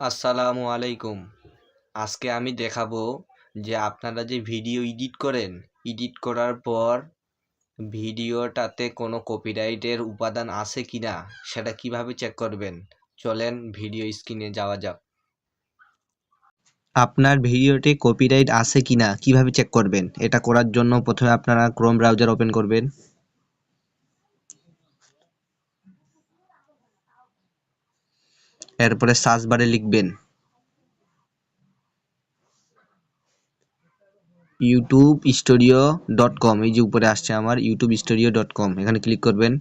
আসসালামু আলাইকুম। আজকে আমি দেখাবো যে আপনারা যে ভিডিও এডিট করেন, এডিট করার পর ভিডিওটাতে কোনো কপিরাইটের উপাদান আছে কিনা সেটা কিভাবে চেক করবেন। চলেন ভিডিও স্ক্রিনে যাওয়া যাক। আপনার ভিডিওতে কপিরাইট আছে কিনা কিভাবে চেক করবেন, এটা করার জন্য প্রথমে আপনারা ক্রোম ব্রাউজার ওপেন করবেন। এরপরে সার্চ বারে লিখবেন youtube-studio.com। এই যে উপরে আসছে আমার youtube-studio.com, এখানে ক্লিক করবেন।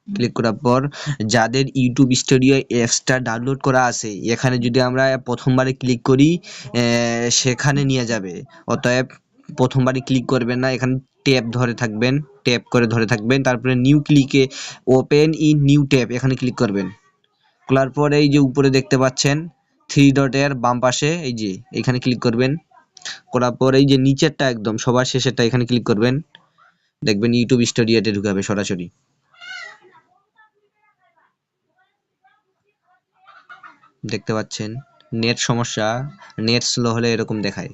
ক্লিক করার পর যাদের ইউটিউব স্টুডিও অ্যাপসটা ডাউনলোড করা আছে, এখানে যদি আমরা প্রথমবারে ক্লিক করি সেখানে নিয়ে যাবে। অতএব প্রথমবারে ক্লিক করবেন না, এখানে ট্যাব ধরে থাকবেন, ট্যাব করে ধরে থাকবেন, তারপরে নিউ ক্লিকে ওপেন ইন নিউ ট্যাব এখানে ক্লিক করবেন। করার পর এই যে উপরে দেখতে পাচ্ছেন থ্রি ডটের বাম পাশে, এই যে এখানে ক্লিক করবেন। করার পর এই যে নিচেরটা একদম সবার শেষেরটা এখানে ক্লিক করবেন, দেখবেন ইউটিউব স্টুডিওতে ঢুকাবে সরাসরি। দেখতে পাচ্ছেন নেট সমস্যা, নেট স্লো হলে এরকম দেখায়।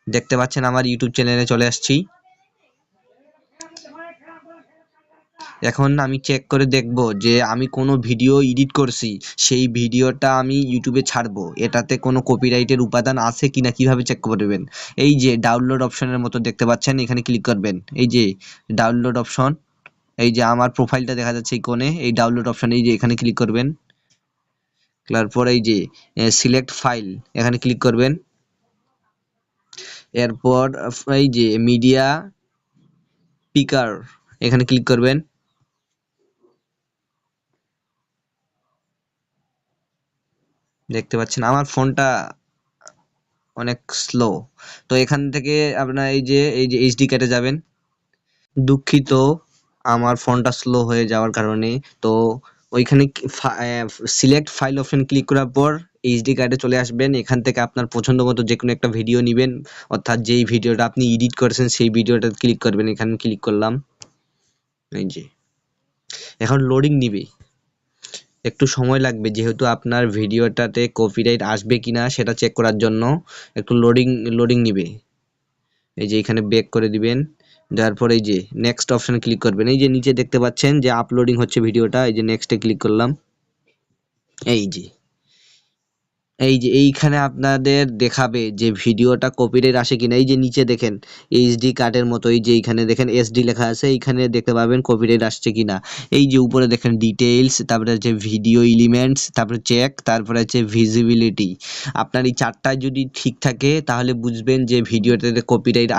দেখতে পাচ্ছেন আমার ইউটিউব চ্যানেলে চলে আসছি। এখন আমি চেক করে দেখব যে আমি কোনো ভিডিও এডিট করছি, সেই ভিডিওটা আমি ইউটিউবে ছাড়বো, এটাতে কোনো কপিরাইটের উপাদান আছে কিনা কিভাবে চেক করবেন। এই যে ডাউনলোড অপশনের মতো দেখতে পাচ্ছেন, এখানে ক্লিক করবেন। এই যে ডাউনলোড অপশন, এই যে আমার প্রোফাইলটা দেখা যাচ্ছে এই কোণে, এই ডাউনলোড অপশন, এই যে এখানে ক্লিক করবেন। তারপর এই যে সিলেক্ট ফাইল এখানে ক্লিক করবেন। এরপর এই যে মিডিয়া পিকার এখানে ক্লিক করবেন। দেখতে পাচ্ছেন আমার ফোনটা অনেক স্লো, তো এখান থেকে আপনার এই যে এইচডি কার্ডে যাবেন। দুঃখিত আমার ফোনটা স্লো হয়ে যাওয়ার কারণে, তো ওইখানে সিলেক্ট ফাইল অপশন ক্লিক করার পর এইচডি কার্ডে চলে আসবেন। এখান থেকে আপনার পছন্দ মতো যে কোনো একটা ভিডিও নেবেন, অর্থাৎ যেই ভিডিওটা আপনি এডিট করেছেন সেই ভিডিওটা ক্লিক করবেন। এখানে ক্লিক করলাম। এই যে এখন লোডিং নিবে, একটু সময় লাগবে, যেহেতু আপনার ভিডিওটাতে কপিরাইট আসবে কিনা সেটা চেক করার জন্য একটু লোডিং নিবে। এই যে এখানে ব্যাক করে দিবেন, দেওয়ার পর এই যে নেক্সট অপশনে ক্লিক করবেন। এই যে নিচে দেখতে পাচ্ছেন যে আপলোডিং হচ্ছে ভিডিওটা, এই যে নেক্সটে ক্লিক করলাম। এই যে এইখানে আপনাদের দেখাবে যে ভিডিওটা কপিরাইট আসে কিনা। এই যে নিচে দেখেন এইচডি কার্ডের মতো, এই যে এইখানে দেখেন এসডি লেখা আছে, এইখানে দেখতে পাবেন কপিরাইট আসছে কিনা। এই যে উপরে দেখেন ডিটেইলস, তারপরে হচ্ছে ভিডিও এলিমেন্টস, তারপরে চেক, তারপরে হচ্ছে ভিজিবিলিটি। আপনার এই চারটায় যদি ঠিক থাকে তাহলে বুঝবেন যে ভিডিওটাতে কপিরাইট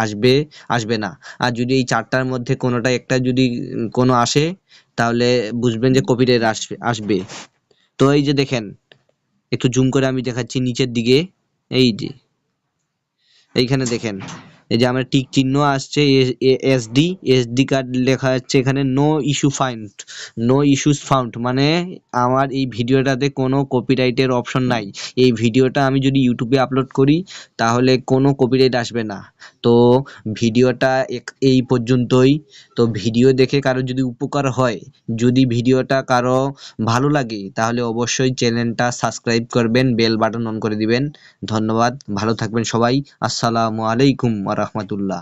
আসবে না। আর যদি এই চারটার মধ্যে কোনোটা একটা যদি কোনো আসে তাহলে বুঝবেন যে কপিরাইট আসবে। তো এই যে দেখেন, একটু জুম করে আমি দেখাচ্ছি নিচের দিকে। এই যে এইখানে দেখেন এই যে আমার টিক চিহ্ন আসছে, এসডি কার্ড লেখা যাচ্ছে এখানে নো ইস্যুস ফাউন্ড, মানে আমার এই ভিডিওটাতে কোনো কপিরাইটের অপশন নাই। এই ভিডিওটা আমি যদি ইউটিউবে আপলোড করি তাহলে কোনো কপিরাইট আসবে না। তো ভিডিওটা এই পর্যন্তই। তো ভিডিও দেখে কারো যদি উপকার হয়, যদি ভিডিওটা কারো ভালো লাগে তাহলে অবশ্যই চ্যানেলটা সাবস্ক্রাইব করবেন, বেল বাটন অন করে দিবেন। ধন্যবাদ, ভালো থাকবেন সবাই। আসসালামু আলাইকুম ওয়া রাহমাতুল্লাহ।